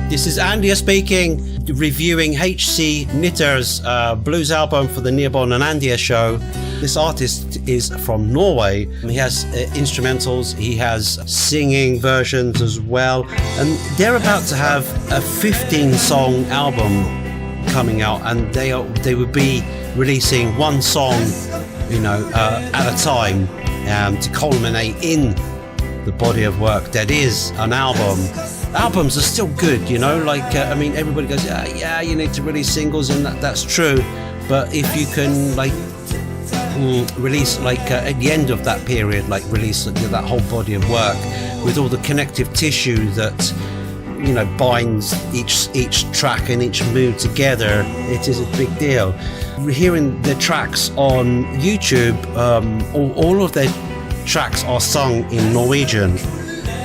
This is Andia speaking, reviewing H.C. Nitter's blues album for the Neoborn And Andia show. This artist is from Norway. He has instrumentals, he has singing versions as well, and they're about to have a 15-song album coming out, and they would be releasing one song, at a time, to culminate in the body of work that is an album. Albums are still good, everybody goes, yeah, you need to release singles, and that's true, but if you can release at the end of that period, release that whole body of work with all the connective tissue that binds each track and each mood together, it is a big deal. Hearing the tracks on YouTube, all of their tracks are sung in Norwegian.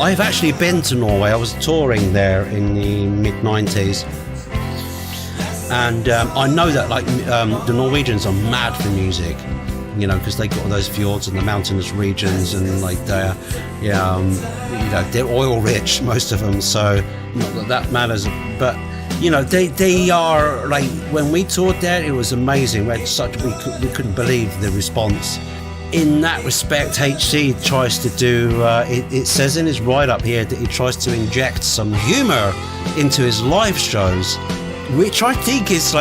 I've actually been to Norway. I was touring there in the mid-90s, and I know that the Norwegians are mad for music, because they got all those fjords and the mountainous regions, and they're oil rich, most of them, so not that matters, but they are when we toured there, it was amazing. We couldn't believe the response. In that respect, HC tries to do, it says in his write-up here that he tries to inject some humour into his live shows, which I think is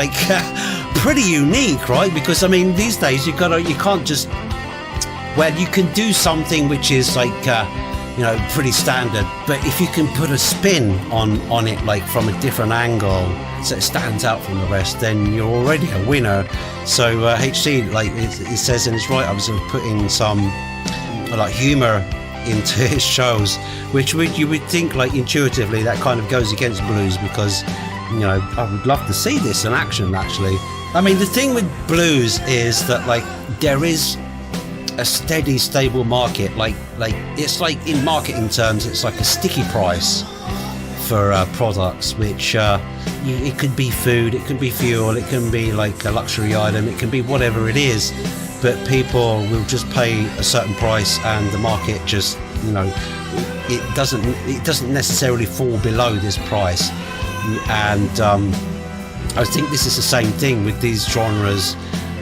pretty unique, right? Because these days you can't just, you can do something which is pretty standard, but if you can put a spin on it, from a different angle, so it stands out from the rest, then you're already a winner. So HC, it says in his write-up, sort of putting some humour into his shows, which you would think intuitively that kind of goes against blues, because I would love to see this in action, actually. The thing with blues is that there is a steady, stable market. It's in marketing terms, it's like a sticky price for products, which it could be food, it can be fuel, it can be a luxury item, it can be whatever it is, but people will just pay a certain price, and the market just it doesn't necessarily fall below this price. And I think this is the same thing with these genres.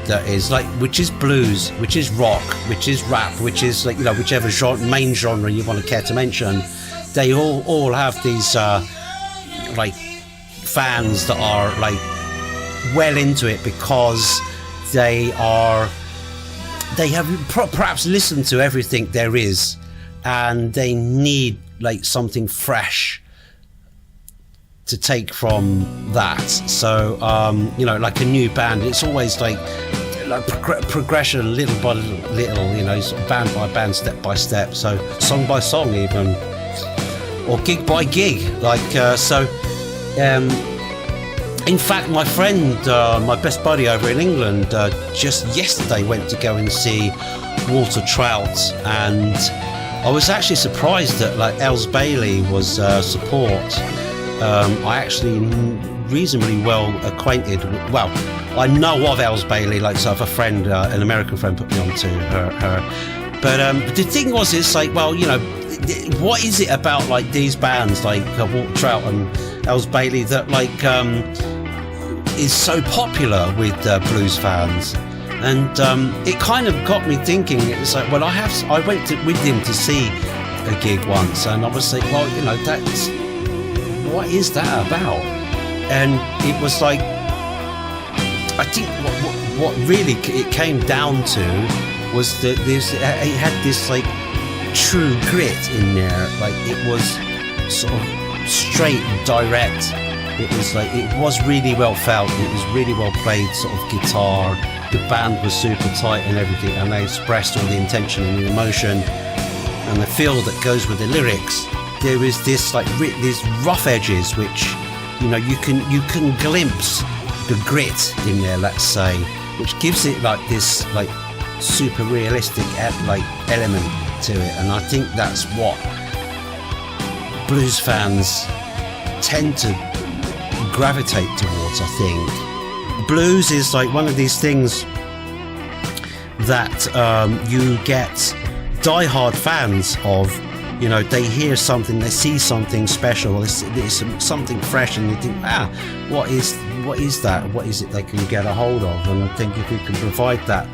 That is which is blues, which is rock, which is rap, which is whichever main genre you want to care to mention. They all have these fans that are well into it, because they have perhaps listened to everything there is, and they need something fresh to take from that. So a new band, it's always progression, little by little, sort of band by band, step by step, so song by song even, or gig by gig, in fact, my friend, my best buddy over in England, just yesterday went to go and see Walter Trout, and I was actually surprised that Els Bailey was support. I actually reasonably well acquainted. I know of Els Bailey, so I have a friend, an American friend, put me on to her. But the thing was, it's what is it about these bands Walter Trout and Els Bailey that is so popular with blues fans? And it kind of got me thinking. It's I went with him to see a gig once, and I was that's, what is that about? And it was I think what really it came down to was that it had this true grit in there. It was sort of straight and direct. It was really well felt. It was really well played, sort of guitar. The band was super tight and everything, and they expressed all the intention and the emotion and the feel that goes with the lyrics. There is this these rough edges, which you can glimpse the grit in there, let's say, which gives it this super realistic element to it. And I think that's what blues fans tend to gravitate towards. I think blues is one of these things that you get die-hard fans of you know, they hear something, they see something special, it's something fresh, and they think, what is that? What is it they can get a hold of? And I think if we can provide that,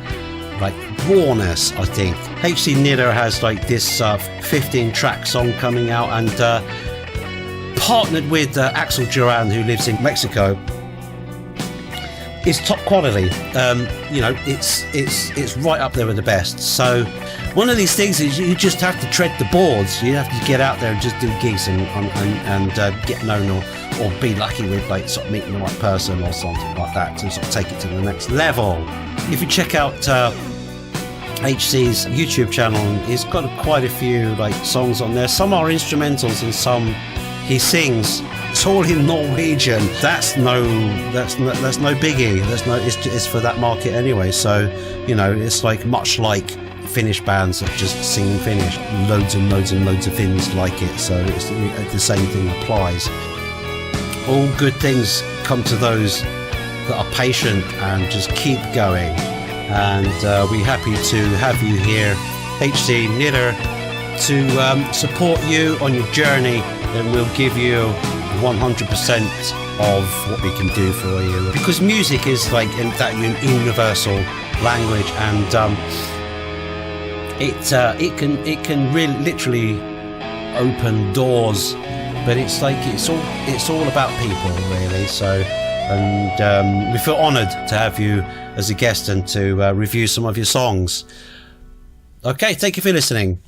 like, rawness, I think HC Nitter has like this 15-track song coming out, and partnered with Axel Duran, who lives in Mexico. It's top quality. You know, it's right up there with the best. So one of these things is you just have to tread the boards. You have to get out there and just do gigs and get known, or be lucky with, like, sort of meeting the right person or something like that to sort of take it to the next level. If you check out HC's YouTube channel, he's got quite a few like songs on there. Some are instrumentals and some he sings. It's all in Norwegian. That's no biggie. It's for that market anyway. So, you know, it's like much like Finnish bands that just sing in Finnish. Loads and loads and loads of Finns like it. So it's the same thing applies. All good things come to those that are patient and just keep going. And we're happy to have you here, HC Nitter, to support you on your journey, and we'll give you 100% of what we can do for you, because music is like that universal language, and it can really literally open doors, but it's like it's all about people, really. So, and we feel honoured to have you as a guest and to review some of your songs. Okay, thank you for listening.